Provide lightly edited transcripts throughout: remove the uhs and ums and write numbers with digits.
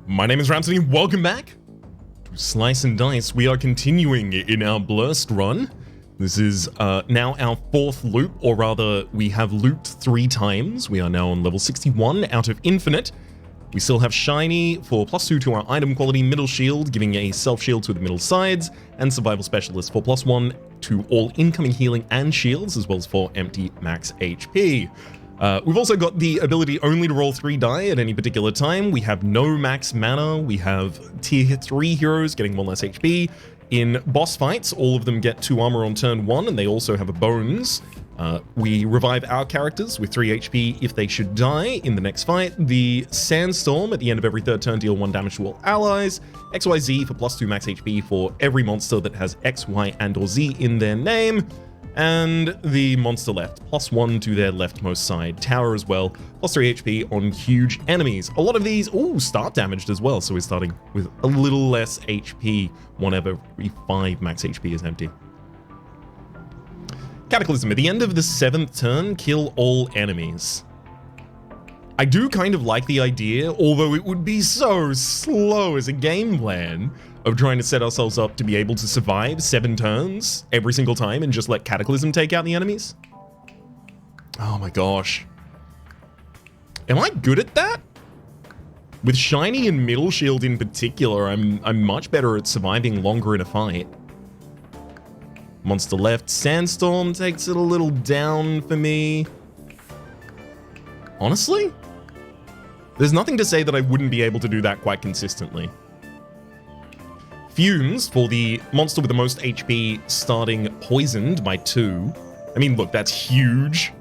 My name is Rhapsody, welcome back to Slice and Dice. We are continuing in our Blurst run. This is now our fourth loop, or rather, we have looped 3 times. We are now on level 61 out of Infinite. We still have Shiny for +2 to our item quality, Middle Shield, giving a self-shield to the middle sides, and Survival Specialist for +1 to all incoming healing and shields, as well as for empty max HP. We've also got the ability only to roll 3 die at any particular time. We have no max mana. We have tier 3 heroes getting 1 less HP. In boss fights, all of them get 2 armor on turn 1, and they also have a bones. We revive our characters with 3 HP if they should die in the next fight. The Sandstorm at the end of every third turn deal 1 damage to all allies. XYZ for +2 max HP for every monster that has X, Y, and or Z in their name. And the monster left, +1 to their leftmost side. Tower as well, +3 HP on huge enemies. A lot of these, start damaged as well, so we're starting with a little less HP whenever every 5 max HP is empty. Cataclysm, at the end of the 7th turn, kill all enemies. I do kind of like the idea, although it would be so slow as a game plan of trying to set ourselves up to be able to survive 7 turns every single time and just let Cataclysm take out the enemies. Oh my gosh. Am I good at that? With Shiny and Middle Shield in particular, I'm much better at surviving longer in a fight. Monster left, Sandstorm takes it a little down for me. Honestly, there's nothing to say that I wouldn't be able to do that quite consistently. Fumes for the monster with the most HP starting poisoned by 2. I mean, look, that's huge.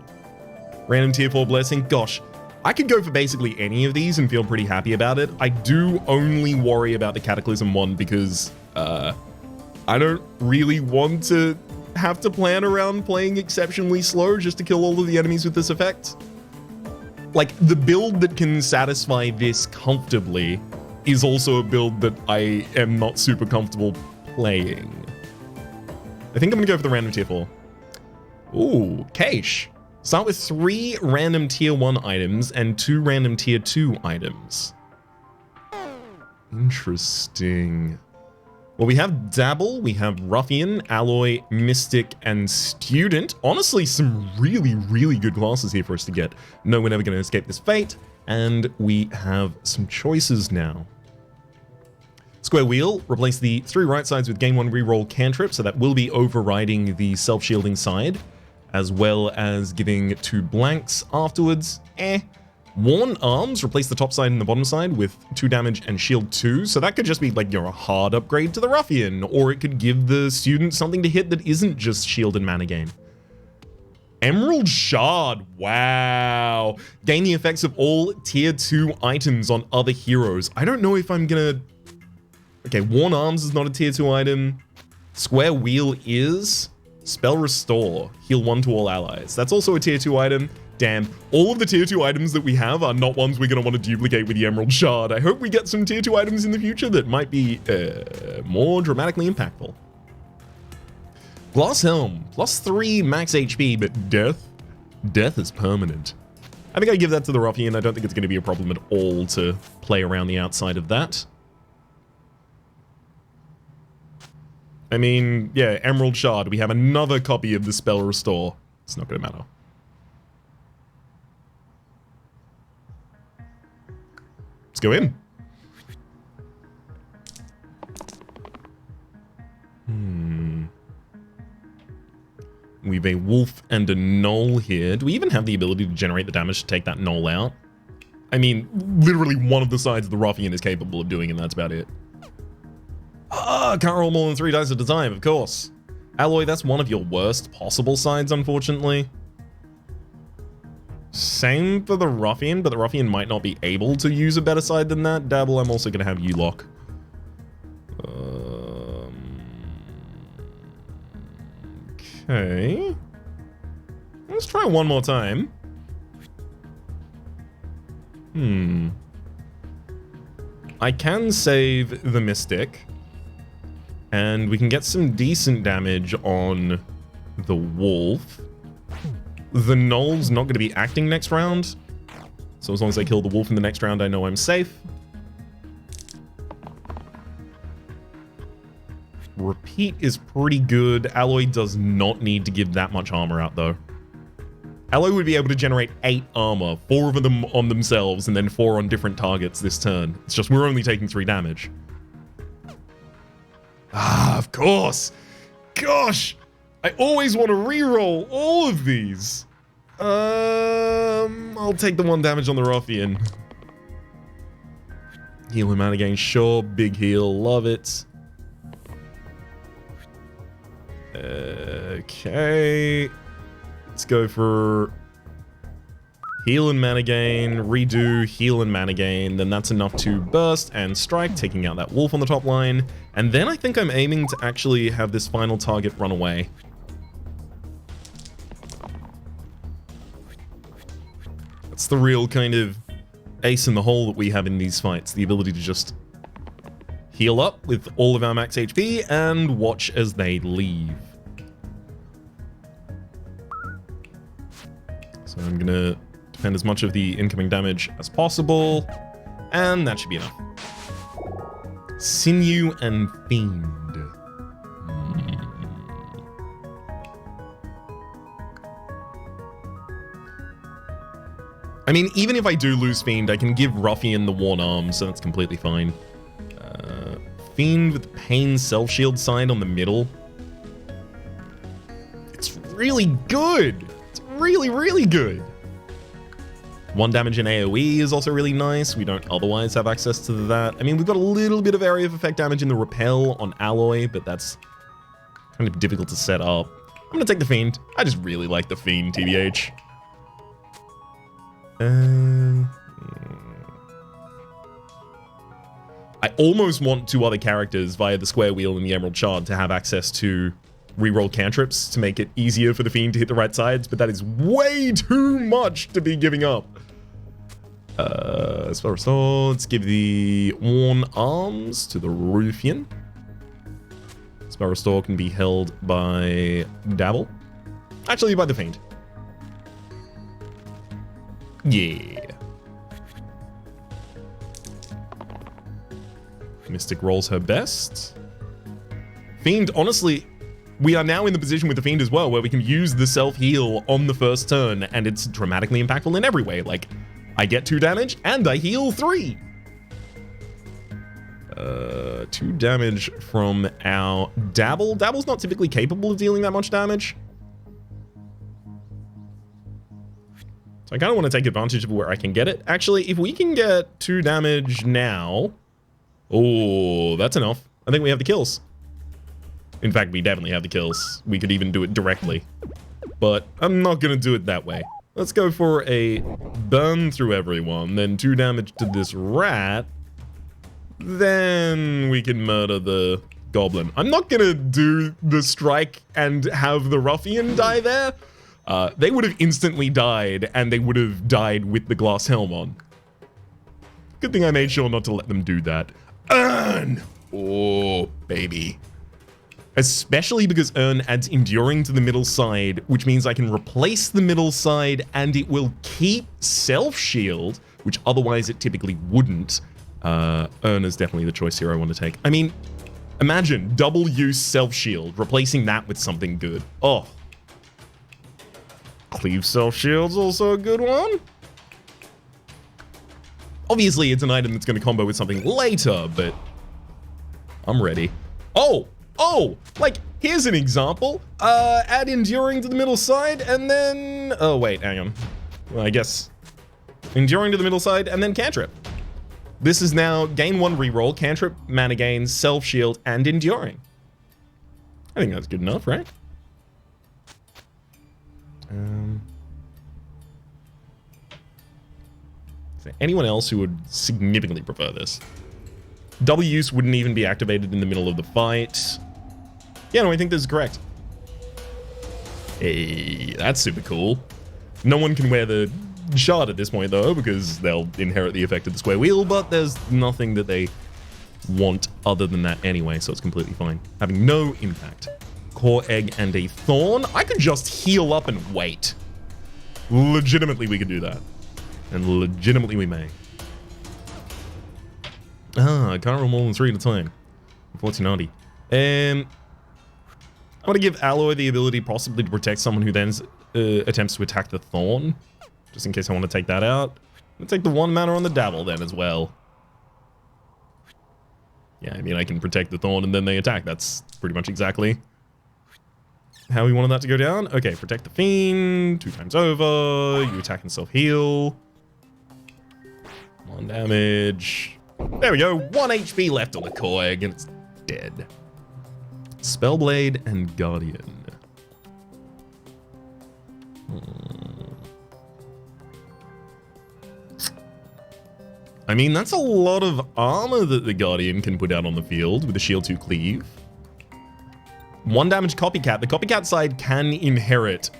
Random tier 4 blessing. Gosh, I could go for basically any of these and feel pretty happy about it. I do only worry about the Cataclysm one because I don't really want to have to plan around playing exceptionally slow just to kill all of the enemies with this effect. Like, the build that can satisfy this comfortably is also a build that I am not super comfortable playing. I think I'm gonna go for the random tier 4. Ooh, Cache. Start with 3 random tier 1 items and 2 random tier 2 items. Interesting. Well, we have Dabble, we have Ruffian, Alloy, Mystic, and Student. Honestly, some really, really good classes here for us to get. No, we're never going to escape this fate. And we have some choices now. Square Wheel, replace the 3 right sides with gain 1 reroll cantrip, so that will be overriding the self-shielding side, as well as giving 2 blanks afterwards. Worn Arms, replace the top side and the bottom side with 2 damage and shield 2, so that could just be like, a hard upgrade to the Ruffian, or it could give the Student something to hit that isn't just shield and mana gain. Emerald Shard, wow. Gain the effects of all tier 2 items on other heroes. I don't know if I'm gonna... Okay, Worn Arms is not a tier 2 item. Square Wheel is. Spell Restore, heal 1 to all allies. That's also a tier 2 item. Damn, all of the tier 2 items that we have are not ones we're going to want to duplicate with the Emerald Shard. I hope we get some tier 2 items in the future that might be more dramatically impactful. Glass Helm, +3 max HP, but death is permanent. I think I give that to the Ruffian. I don't think it's going to be a problem at all to play around the outside of that. I mean, yeah, Emerald Shard. We have another copy of the Spell Restore. It's not going to matter. Let's go in. We've a wolf and a gnoll here. Do we even have the ability to generate the damage to take that gnoll out? I mean, literally one of the sides of the Ruffian is capable of doing, and that's about it. Can't roll more than 3 dice at a time, of course. Alloy, that's one of your worst possible sides, unfortunately. Same for the Ruffian, but the Ruffian might not be able to use a better side than that. Dabble, I'm also going to have you lock. Okay. Let's try one more time. I can save the Mystic. And we can get some decent damage on the wolf. The gnoll's not going to be acting next round. So as long as I kill the wolf in the next round, I know I'm safe. Repeat is pretty good. Alloy does not need to give that much armor out, though. Alloy would be able to generate 8 armor, 4 of them on themselves, and then 4 on different targets this turn. It's just we're only taking 3 damage. Ah, of course! Gosh! I always want to reroll all of these. I'll take the 1 damage on the Ruffian. Heal him out again, sure. Big heal, love it. Okay. Let's go for heal and mana gain, redo, heal and mana gain. Then that's enough to burst and strike, taking out that wolf on the top line. And then I think I'm aiming to actually have this final target run away. That's the real kind of ace in the hole that we have in these fights. The ability to just heal up with all of our max HP and watch as they leave. So I'm gonna defend as much of the incoming damage as possible, and that should be enough. Sinew and Fiend. I mean, even if I do lose Fiend, I can give Ruffian the Worn Arms, so that's completely fine. Fiend with Pain Self-Shield side on the middle. It's really good! It's really, really good! 1 damage in AoE is also really nice. We don't otherwise have access to that. I mean, we've got a little bit of area of effect damage in the Repel on Alloy, but that's kind of difficult to set up. I'm gonna take the Fiend. I just really like the Fiend, TBH. I almost want 2 other characters via the square wheel and the emerald shard to have access to reroll cantrips to make it easier for the Fiend to hit the right sides, but that is way too much to be giving up. Spell Restore, let's give the Worn Arms to the Ruffian. Spell Restore can be held by Dabble. Actually, by the Fiend. Yeah. Mystic rolls her best. Fiend, honestly, we are now in the position with the Fiend as well, where we can use the self-heal on the first turn, and it's dramatically impactful in every way. Like, I get 2 damage, and I heal 3. 2 damage from our Dabble. Dabble's not typically capable of dealing that much damage. So I kind of want to take advantage of where I can get it. Actually, if we can get 2 damage now... Oh, that's enough. I think we have the kills. In fact, we definitely have the kills. We could even do it directly. But I'm not going to do it that way. Let's go for a burn through everyone, then 2 damage to this rat. Then we can murder the goblin. I'm not going to do the strike and have the Ruffian die there. They would have instantly died, and they would have died with the glass helm on. Good thing I made sure not to let them do that. Earn! Oh, baby. Especially because Earn adds Enduring to the middle side, which means I can replace the middle side, and it will keep Self-Shield, which otherwise it typically wouldn't. Earn is definitely the choice here I want to take. I mean, imagine double use Self-Shield, replacing that with something good. Oh. Cleave Self-Shield's also a good one. Obviously, it's an item that's going to combo with something later, but I'm ready. Oh, like, here's an example. Add Enduring to the middle side, and then... Oh, wait, hang on. Well, I guess Enduring to the middle side, and then Cantrip. This is now gain 1 reroll, Cantrip, mana gain, Self-Shield, and Enduring. I think that's good enough, right? Is there anyone else who would significantly prefer this? Double use wouldn't even be activated in the middle of the fight. Yeah, no, I think this is correct. Hey, that's super cool. No one can wear the shard at this point, though, because they'll inherit the effect of the square wheel, but there's nothing that they want other than that anyway, so it's completely fine. Having no impact. Core Egg and a Thorn. I could just heal up and wait. Legitimately, we could do that. And legitimately, we may. I can't roll more than 3 at a time. Unfortunately. I want to give Alloy the ability possibly to protect someone who then attempts to attack the Thorn. Just in case I want to take that out. I'm going to take the 1 mana on the Dabble then as well. Yeah, I mean, I can protect the Thorn and then they attack. That's pretty much exactly how we wanted that to go down. Okay, protect the Fiend. 2 times over. You attack and self-heal. 1 damage. There we go. 1 HP left on the Koeg and it's dead. Spellblade and Guardian. I mean, that's a lot of armor that the Guardian can put out on the field with a Shield 2 Cleave. 1 damage Copycat. The Copycat side can inherit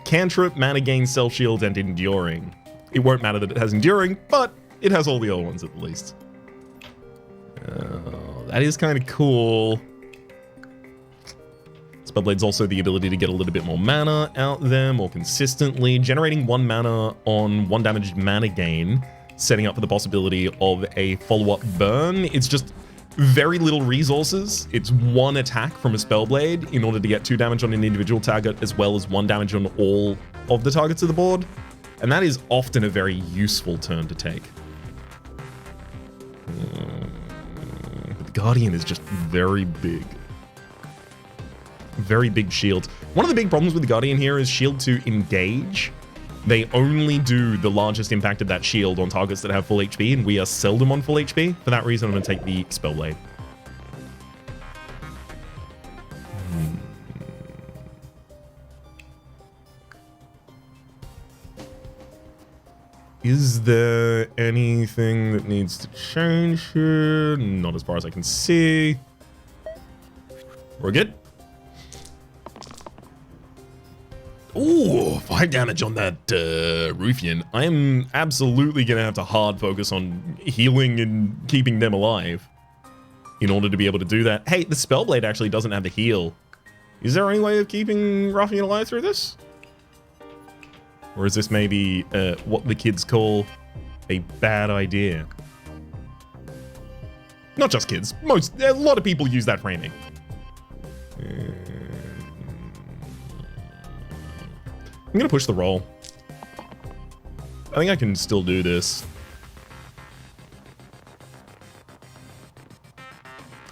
Cantrip, Mana Gain, Self Shield, and Enduring. It won't matter that it has Enduring, but it has all the other ones at least. That is kind of cool. Spellblade's also the ability to get a little bit more mana out there more consistently, generating 1 mana on 1 damage mana gain, setting up for the possibility of a follow-up burn. It's just very little resources. It's 1 attack from a Spellblade in order to get 2 damage on an individual target as well as 1 damage on all of the targets of the board. And that is often a very useful turn to take. But the Guardian is just very big. Very big shield. One of the big problems with the Guardian here is shield to engage. They only do the largest impact of that shield on targets that have full HP, and we are seldom on full HP. For that reason, I'm going to take the Spellblade. Is there anything that needs to change here? Not as far as I can see. We're good. Ooh, 5 damage on that Ruffian. I am absolutely going to have to hard focus on healing and keeping them alive in order to be able to do that. Hey, the Spellblade actually doesn't have the heal. Is there any way of keeping Ruffian alive through this? Or is this maybe what the kids call a bad idea? Not just kids. A lot of people use that framing. I'm going to push the roll. I think I can still do this.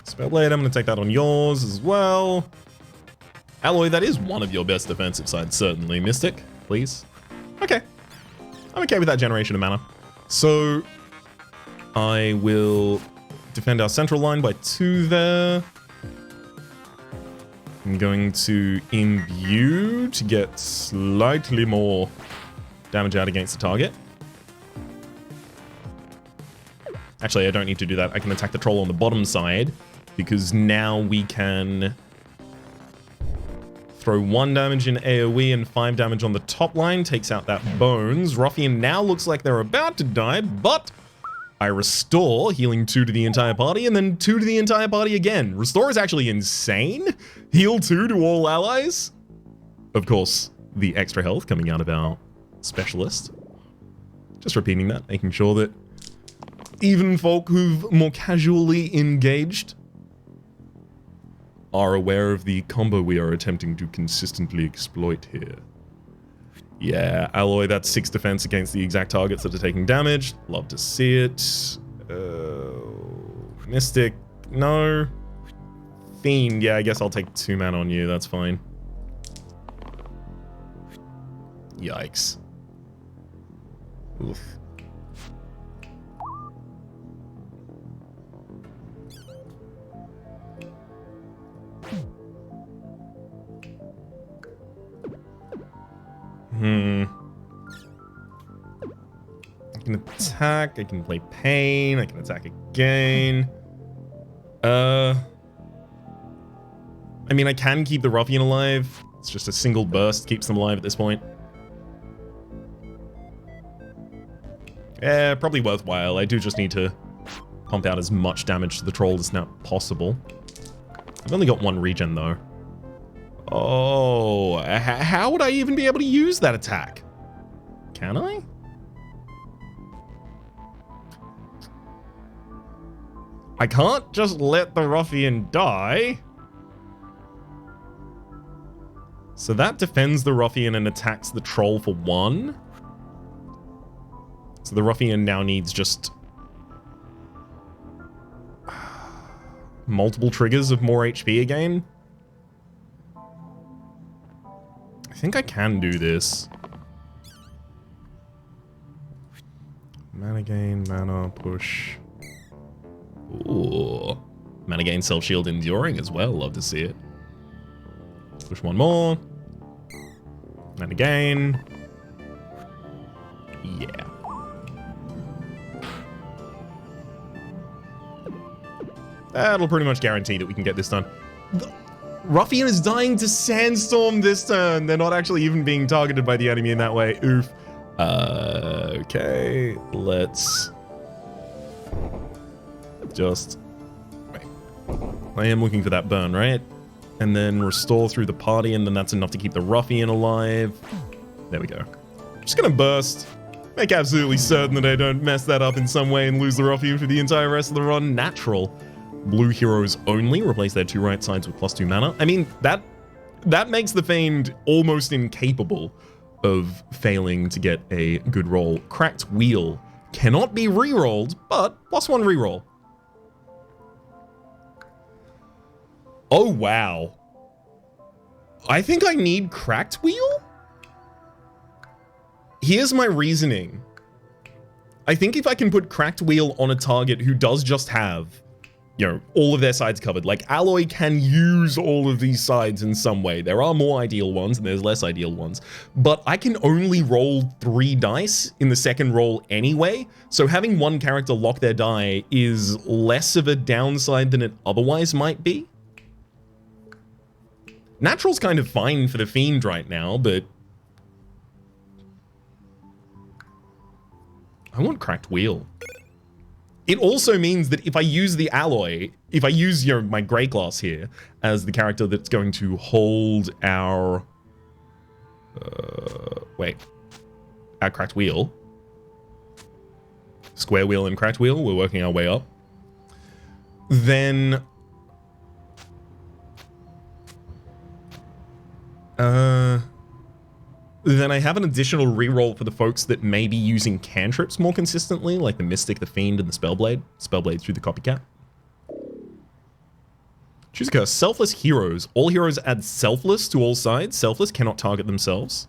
Spellblade, I'm going to take that on yours as well. Alloy, that is one of your best defensive sides, certainly. Mystic, please. Okay. I'm okay with that generation of mana. So, I will defend our central line by 2 there. I'm going to imbue to get slightly more damage out against the target. Actually, I don't need to do that. I can attack the troll on the bottom side because now we can throw 1 damage in AoE and 5 damage on the top line. Takes out that bones. Ruffian now looks like they're about to die, but I restore, healing 2 to the entire party, and then 2 to the entire party again. Restore is actually insane. Heal 2 to all allies. Of course, the extra health coming out of our specialist. Just repeating that, making sure that even folk who've more casually engaged are aware of the combo we are attempting to consistently exploit here. Yeah, Alloy, that's 6 defense against the exact targets that are taking damage. Love to see it. Mystic, no. Fiend, yeah, I guess I'll take 2 mana on you, that's fine. Yikes. Oof. I can attack, I can play Pain, I can attack again. I mean, I can keep the Ruffian alive. It's just a single burst keeps them alive at this point. Yeah, probably worthwhile. I do just need to pump out as much damage to the troll as now possible. I've only got 1 regen though. Oh, how would I even be able to use that attack? Can I? I can't just let the Ruffian die. So that defends the Ruffian and attacks the Troll for 1. So the Ruffian now needs just multiple triggers of more HP again. I think I can do this. Mana gain, mana push. Ooh. Mana gain, self-shield, enduring as well. Love to see it. Push 1 more. Mana gain. Yeah. That'll pretty much guarantee that we can get this done. The Ruffian is dying to Sandstorm this turn. They're not actually even being targeted by the enemy in that way. Oof. Okay. Let's just wait. I am looking for that burn, right? And then restore through the party, and then that's enough to keep the Ruffian alive. There we go. Just gonna burst. Make absolutely certain that I don't mess that up in some way and lose the Ruffian for the entire rest of the run. Natural. Blue heroes only. Replace their 2 right sides with +2 mana. I mean, that makes the Fiend almost incapable of failing to get a good roll. Cracked Wheel cannot be re-rolled, but +1 re-roll. Oh, wow. I think I need Cracked Wheel? Here's my reasoning. I think if I can put Cracked Wheel on a target who does just have, you know, all of their sides covered, like Alloy can use all of these sides in some way. There are more ideal ones and there's less ideal ones, but I can only roll 3 dice in the second roll anyway. So having one character lock their die is less of a downside than it otherwise might be. Natural's kind of fine for the Fiend right now, but I want Cracked Wheel. It also means that if I use the Alloy, if I use, you know, my Grey Glass here as the character that's going to hold our, our Cracked Wheel, Square Wheel and Cracked Wheel, we're working our way up, then I have an additional reroll for the folks that may be using cantrips more consistently, like the Mystic, the Fiend, and the Spellblade. Spellblade through the Copycat. Choose a curse. Selfless heroes. All heroes add Selfless to all sides. Selfless cannot target themselves.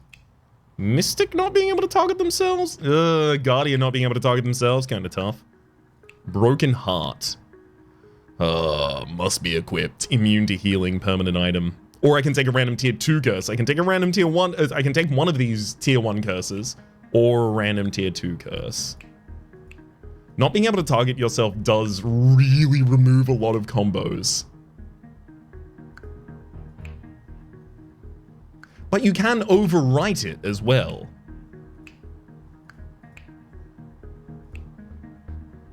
Mystic not being able to target themselves? Guardian not being able to target themselves? Kind of tough. Broken Heart. Must be equipped. Immune to healing, permanent item. Or I can take a random tier 2 curse. I can take a random tier 1, I can take one of these tier 1 curses, or a random tier 2 curse. Not being able to target yourself does really remove a lot of combos. But you can overwrite it as well.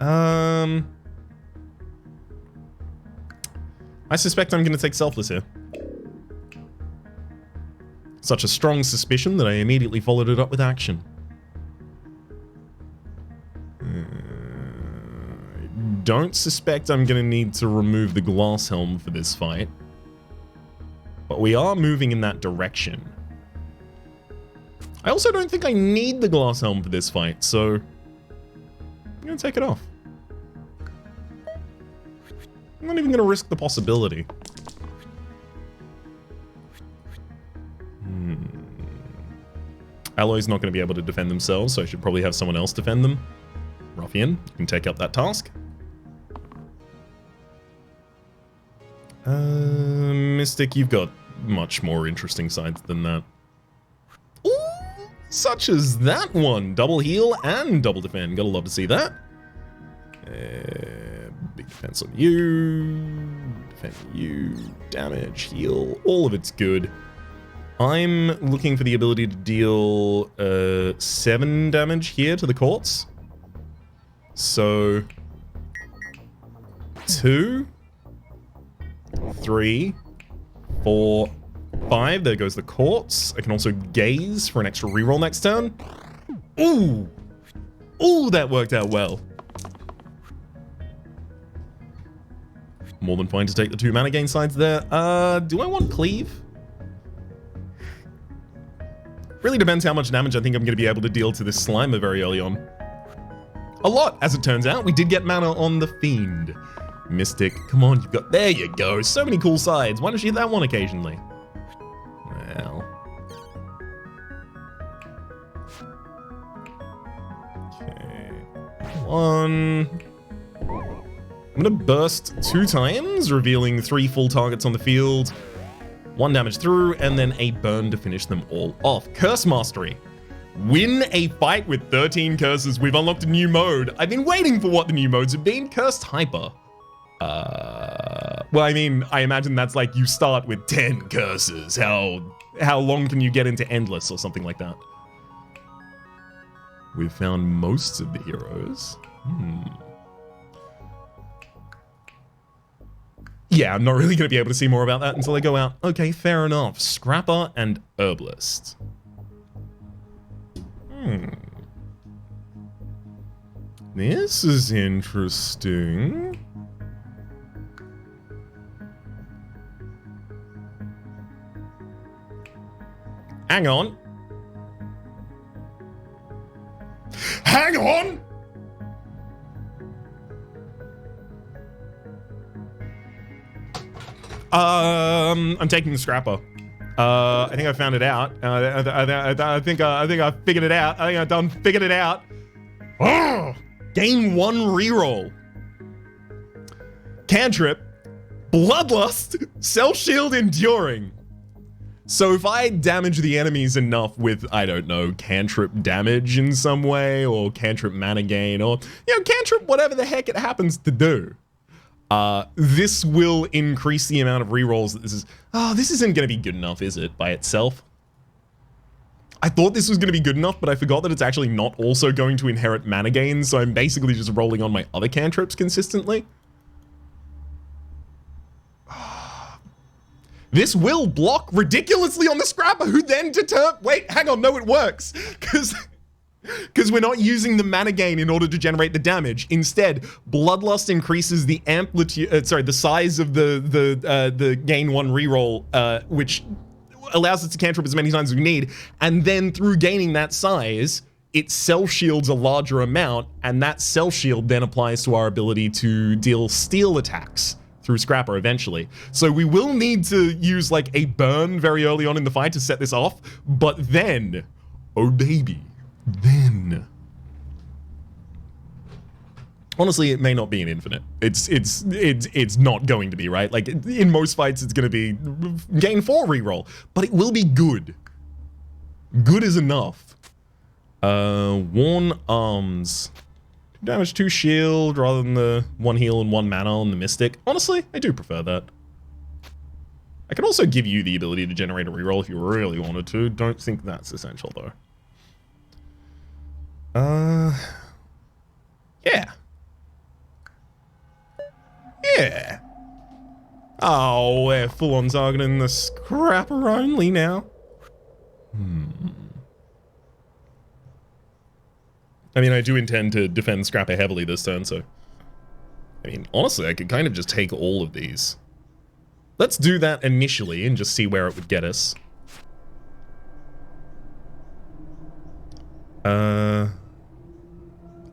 I suspect I'm going to take Selfless here. Such a strong suspicion that I immediately followed it up with action. I don't suspect I'm going to need to remove the Glass Helm for this fight. But we are moving in that direction. I also don't think I need the Glass Helm for this fight, so I'm going to take it off. I'm not even going to risk the possibility. Alloy's not going to be able to defend themselves, so I should probably have someone else defend them. Ruffian, you can take up that task. Mystic, you've got much more interesting sides than that. Ooh, such as that one. Double heal and double defend. Gotta love to see that. Big defense on you. Defend you. Damage, heal. All of it's good. I'm looking for the ability to deal 7 damage here to the Courts. So 2, 3, 4, 5. There goes the Courts. I can also gaze for an extra reroll next turn. Ooh! Ooh, that worked out well. More than fine to take the 2 mana gain sides there. Do I want Cleave? Really depends how much damage I think I'm going to be able to deal to this Slimer very early on. A lot, as it turns out. We did get mana on the Fiend. Mystic, come on, you've got... There you go. So many cool sides. Why don't you hit that one occasionally? Well... Okay. One... I'm gonna burst 2 times, revealing 3 full targets on the field. 1 damage through, and then a burn to finish them all off. Curse Mastery. Win a fight with 13 curses. We've unlocked a new mode. I've been waiting for what the new modes have been. Cursed Hyper. Well, I mean, I imagine that's like you start with 10 curses. How long can you get into Endless or something like that? We've found most of the heroes. Yeah, I'm not really going to be able to see more about that until I go out. Okay, fair enough. Scrapper and Herbalist. This is interesting. Hang on. Hang on! I'm taking the Scrapper. I think I found it out. I think I figured it out. I think I done figured it out. Oh, gain 1 reroll. Cantrip, Bloodlust, Self Shield Enduring. So if I damage the enemies enough with, I don't know, cantrip damage in some way, or cantrip mana gain, or, you know, cantrip whatever the heck it happens to do, this will increase the amount of rerolls that this is. Oh, this isn't going to be good enough, is it, by itself? I thought this was going to be good enough, but I forgot that it's actually not also going to inherit mana gain, so I'm basically just rolling on my other cantrips consistently. This will block ridiculously on the Scrapper, who then wait, hang on, no, it works. Because we're not using the mana gain in order to generate the damage. Instead, Bloodlust increases the amplitude, the size of the gain 1 reroll, which allows us to cantrip as many times as we need. And then through gaining that size, it self-shields a larger amount, and that self-shield then applies to our ability to deal steel attacks through Scrapper eventually. So we will need to use like a burn very early on in the fight to set this off, but then, oh baby, then. Honestly, it may not be an infinite. It's not going to be, right? Like in most fights, it's going to be gain 4 reroll, but it will be good. Good is enough. Worn Arms. Damage 2 shield rather than the 1 heal and 1 mana on the Mystic. Honestly, I do prefer that. I can also give you the ability to generate a reroll if you really wanted to. Don't think that's essential though. Yeah. Yeah. Oh, we're full on targeting the Scrapper only now. I mean, I do intend to defend Scrapper heavily this turn, so... I mean, honestly, I could kind of just take all of these. Let's do that initially and just see where it would get us.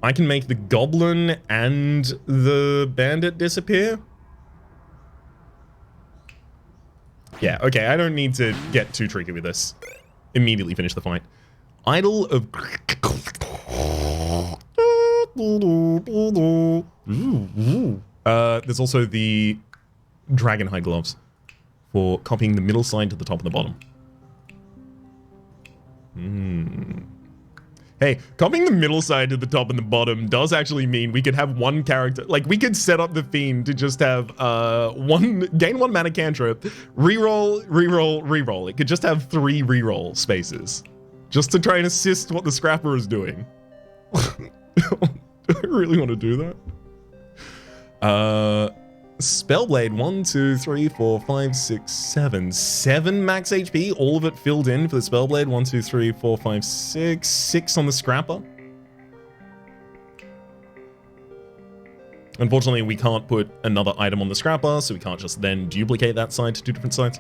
I can make the Goblin and the Bandit disappear. Yeah, okay, I don't need to get too tricky with this. Immediately finish the fight. Idol of... There's also the Dragonhide Gloves for copying the middle side to the top and the bottom. Hey, copying the middle side to the top and the bottom does actually mean we could have one character, like we could set up the Fiend to just have gain 1 mana cantrip, reroll, reroll, reroll. It could just have 3 reroll spaces, just to try and assist what the Scrapper is doing. Do I really want to do that? Spellblade, 1, 2, 3, 4, 5, 6, 7. 7 max HP, all of it filled in for the Spellblade. 1, 2, 3, 4, 5, 6. 6 on the Scrapper. Unfortunately, we can't put another item on the Scrapper, so we can't just then duplicate that side to 2 different sides.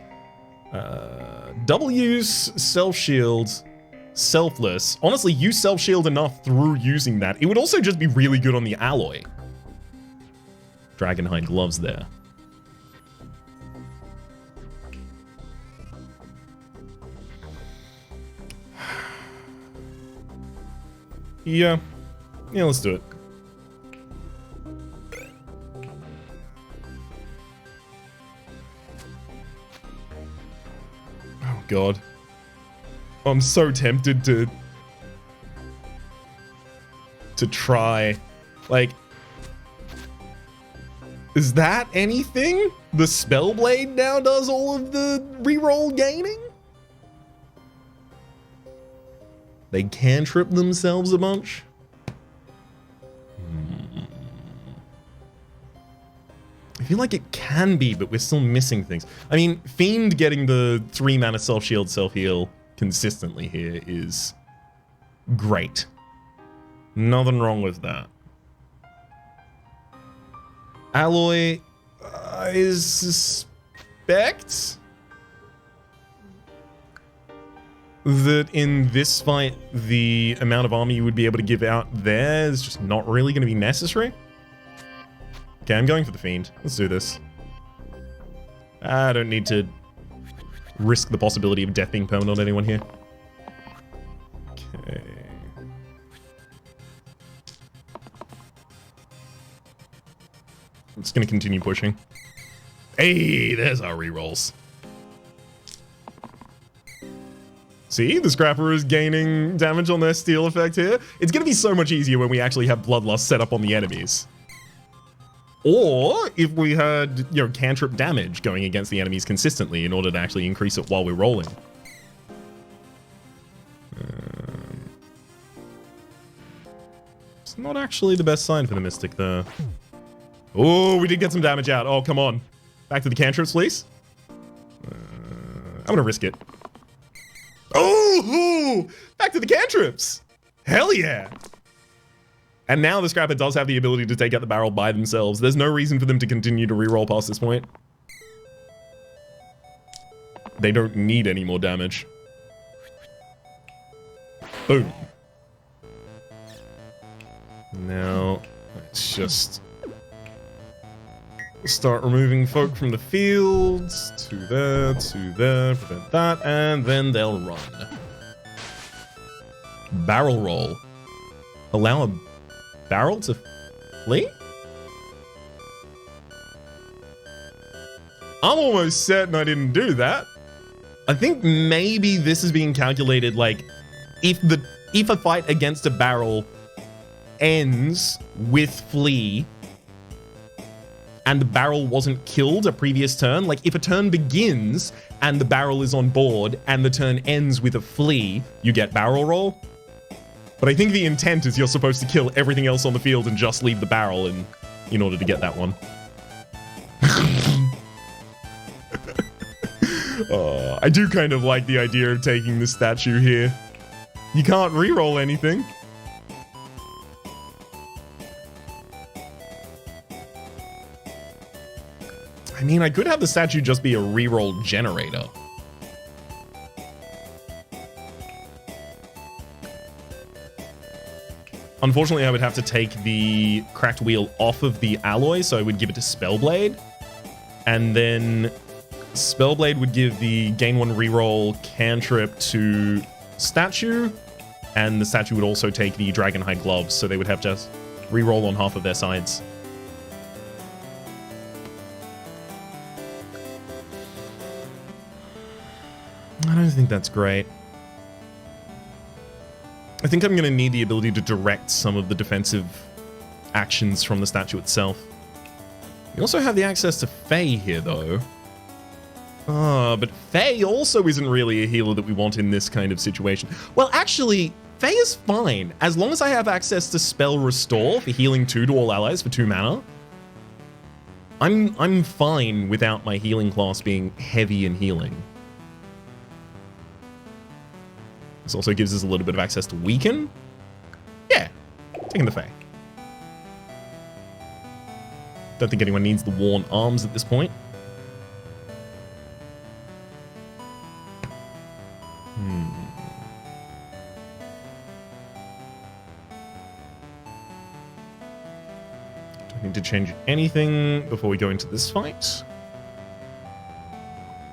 Double use, self-shield. selfless. Honestly, you self-shield enough through using that. It would also just be really good on the alloy. Dragonhide gloves there. Yeah, let's do it. Oh god. I'm so tempted to try. Like, is that anything? The Spellblade now does all of the reroll gaining? They cantrip themselves a bunch? I feel like it can be, but we're still missing things. I mean, Fiend getting the 3 mana self-shield, self-heal consistently here is great. Nothing wrong with that. Alloy, I suspect that in this fight, the amount of armor you would be able to give out there is just not really going to be necessary. Okay, I'm going for the Fiend. Let's do this. I don't need to risk the possibility of death being permanent on anyone here. Okay. I'm just going to continue pushing. Hey, there's our rerolls. See, the Scrapper is gaining damage on their steel effect here. It's going to be so much easier when we actually have Bloodlust set up on the enemies. Or if we had, you know, cantrip damage going against the enemies consistently in order to actually increase it while we're rolling. It's not actually the best sign for the Mystic there. Oh, we did get some damage out. Oh, come on. Back to the cantrips, please. I'm going to risk it. Oh, back to the cantrips. Hell yeah. And now the Scrapper does have the ability to take out the barrel by themselves. There's no reason for them to continue to reroll past this point. They don't need any more damage. Boom. Now, let's just start removing folk from the fields. To there, prevent that, and then they'll run. Barrel roll. Allow a barrel to flee? I'm almost certain I didn't do that. I think maybe this is being calculated like if a fight against a barrel ends with flee and the barrel wasn't killed a previous turn, like if a turn begins and the barrel is on board and the turn ends with a flee, you get barrel roll. But I think the intent is you're supposed to kill everything else on the field and just leave the barrel in order to get that one. I do kind of like the idea of taking the statue here. You can't reroll anything. I mean, I could have the statue just be a reroll generator. Unfortunately, I would have to take the cracked wheel off of the alloy, so I would give it to Spellblade. And then Spellblade would give the gain 1 reroll cantrip to statue, and the statue would also take the Dragonhide gloves, so they would have just reroll on half of their sides. I don't think that's great. I think I'm going to need the ability to direct some of the defensive actions from the statue itself. We also have the access to Faye here, though. But Faye also isn't really a healer that we want in this kind of situation. Well, actually, Faye is fine. As long as I have access to Spell Restore for healing 2 to all allies for 2 mana, I'm fine without my healing class being heavy in healing. This also gives us a little bit of access to Weaken. Yeah, taking the Fae. Don't think anyone needs the Worn Arms at this point. change anything before we go into this fight.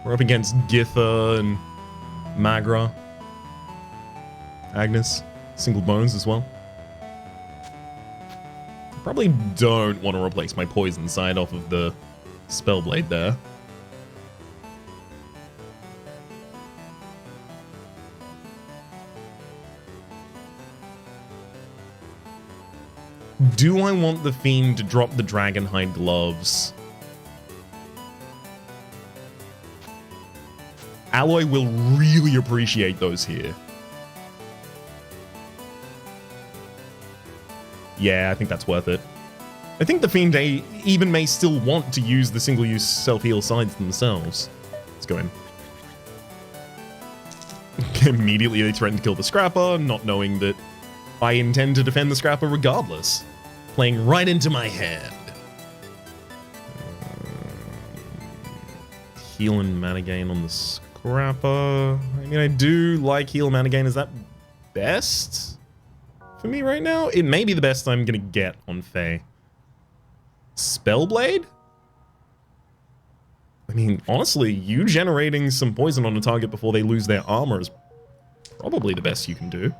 We're up against Githa and Magra. Agnes. Single bones as well. Probably don't want to replace my poison side off of the Spellblade there. Do I want the Fiend to drop the Dragonhide gloves? Alloy will really appreciate those here. Yeah, I think that's worth it. I think the Fiend even may still want to use the single-use self-heal sides themselves. Let's go in. Immediately they threaten to kill the Scrapper, not knowing that I intend to defend the Scrapper regardless. Playing right into my hand. Heal and mana gain on the Scrapper. I mean, I do like heal mana gain. Is that best for me right now? It may be the best I'm gonna get on Faye. Spellblade? I mean, honestly, you generating some poison on a target before they lose their armor is probably the best you can do.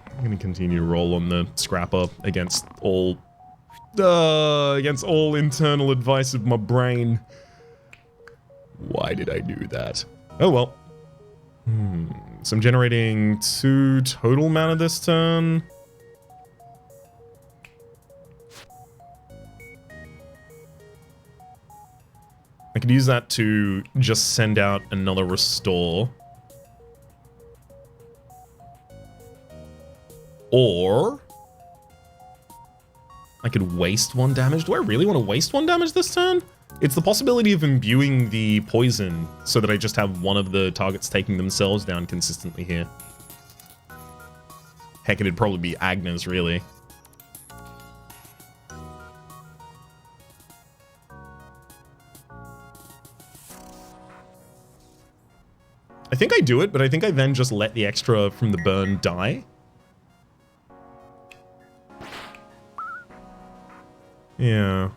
I'm gonna continue to roll on the Scrapper against all internal advice of my brain. Why did I do that? Oh well. So I'm generating 2 total mana this turn. I could use that to just send out another restore. Or I could waste 1 damage. Do I really want to waste 1 damage this turn? It's the possibility of imbuing the poison so that I just have one of the targets taking themselves down consistently here. Heck, it'd probably be Agnes, really. I think I do it, but I think I then just let the extra from the burn die. Yeah.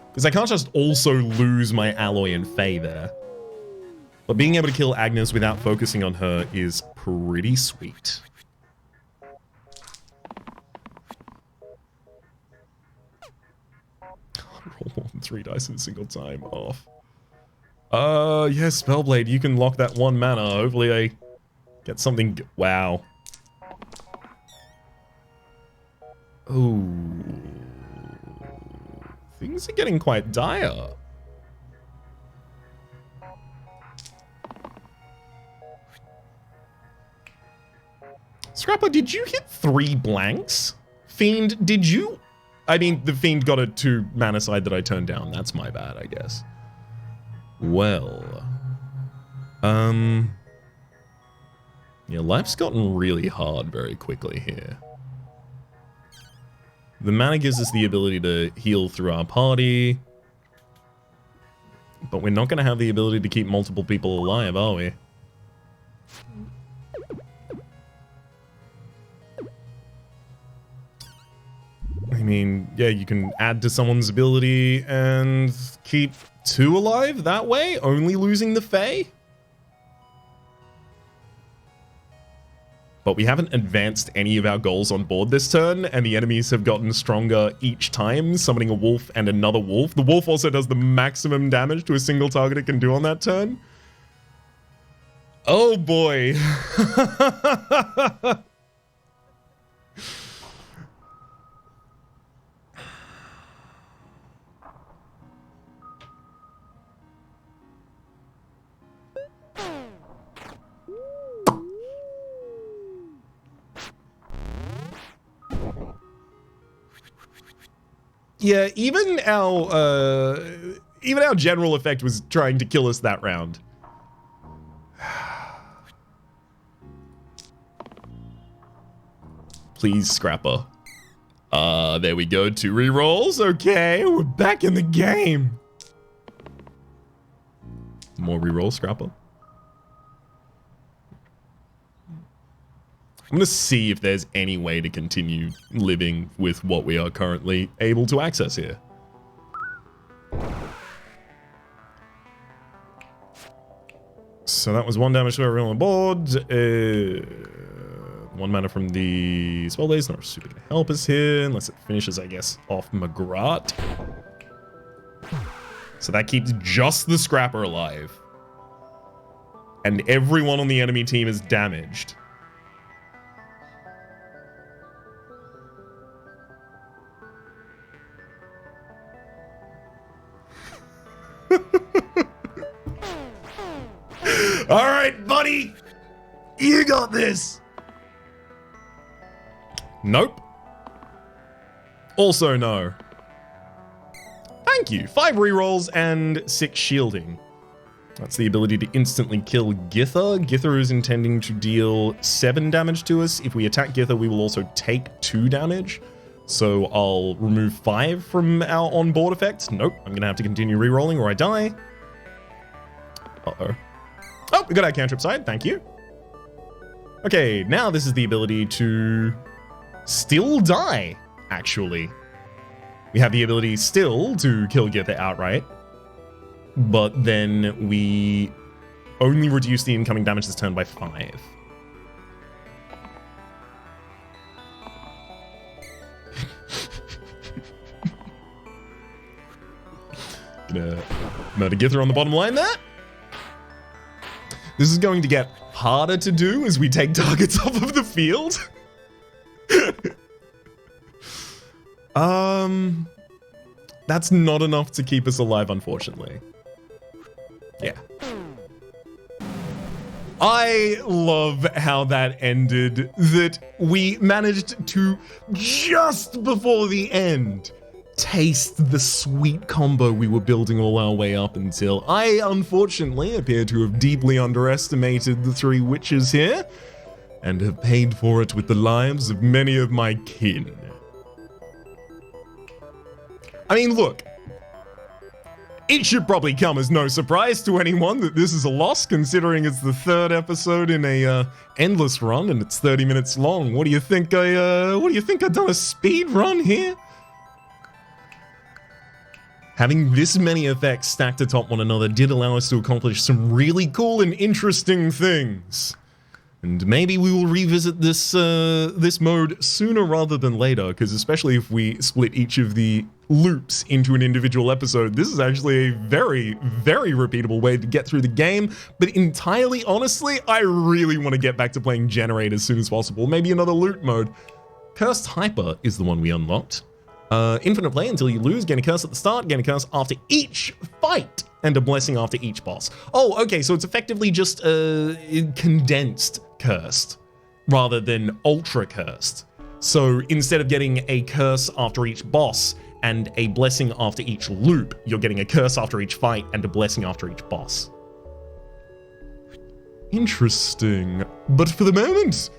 Because I can't just also lose my Alloy and Faye there. But being able to kill Agnes without focusing on her is pretty sweet. Roll more than 3 dice in a single time. Off. Yes, Spellblade, you can lock that 1 mana. Hopefully I get something... Wow. Oh, things are getting quite dire. Scrapper, did you hit 3 blanks? Fiend, did you? I mean, the Fiend got a 2 mana side that I turned down. That's my bad, I guess. Well, yeah, life's gotten really hard very quickly here. The mana gives us the ability to heal through our party. But we're not going to have the ability to keep multiple people alive, are we? I mean, yeah, you can add to someone's ability and keep 2 alive that way, only losing the Fae. But we haven't advanced any of our goals on board this turn, and the enemies have gotten stronger each time, summoning a wolf and another wolf. The wolf also does the maximum damage to a single target it can do on that turn. Oh boy. Yeah, even our general effect was trying to kill us that round. Please, Scrapper. There we go. 2 rerolls. Okay, we're back in the game. More reroll, Scrapper. I'm going to see if there's any way to continue living with what we are currently able to access here. So that was 1 damage to everyone on board. 1 mana from the spell days. Not super going to help us here, unless it finishes, I guess, off Magrat. So that keeps just the Scrapper alive. And everyone on the enemy team is damaged. All right, buddy. You got this. Nope. Also no. Thank you. 5 rerolls and 6 shielding. That's the ability to instantly kill Gither. Gither is intending to deal 7 damage to us. If we attack Gither, we will also take 2 damage. So I'll remove 5 from our onboard effect. Nope. I'm going to have to continue rerolling or I die. Uh-oh. Oh, we got our cantrip side. Thank you. Okay, now this is the ability to still die, actually. We have the ability still to kill Gither outright, but then we only reduce the incoming damage this turn by 5. Gonna murder Gither on the bottom line there. This is going to get harder to do as we take targets off of the field. That's not enough to keep us alive, unfortunately. Yeah. I love how that ended, that we managed to, just before the end, taste the sweet combo we were building all our way up until. I, unfortunately, appear to have deeply underestimated the 3 witches here, and have paid for it with the lives of many of my kin. I mean, look, it should probably come as no surprise to anyone that this is a loss, considering it's the 3rd episode in a endless run and it's 30 minutes long. What do you think I've done a speed run here? Having this many effects stacked atop one another did allow us to accomplish some really cool and interesting things. And maybe we will revisit this this mode sooner rather than later, because especially if we split each of the loops into an individual episode, this is actually a very, very repeatable way to get through the game. But entirely honestly, I really want to get back to playing Generate as soon as possible. Maybe another loot mode. Cursed Hyper is the one we unlocked. Infinite play until you lose, gain a curse at the start, gain a curse after each fight, and a blessing after each boss. Oh, okay, so it's effectively just condensed cursed, rather than ultra cursed. So instead of getting a curse after each boss and a blessing after each loop, you're getting a curse after each fight and a blessing after each boss. Interesting. But for the moment,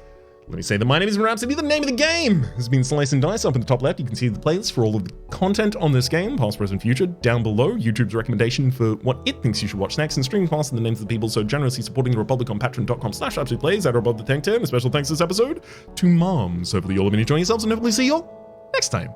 let me say that my name is Rhapsody. The name of the game has been Slice and Dice. Up in the top left, you can see the playlist for all of the content on this game, past, present, future. Down below, YouTube's recommendation for what it thinks you should watch next, and streaming past the names of the people so generously supporting the Republic on patreon.com/RhapsodyPlays. At above the tank term. A special thanks this episode to Moms. Hopefully you'll have been enjoying yourselves, and hopefully see you all next time.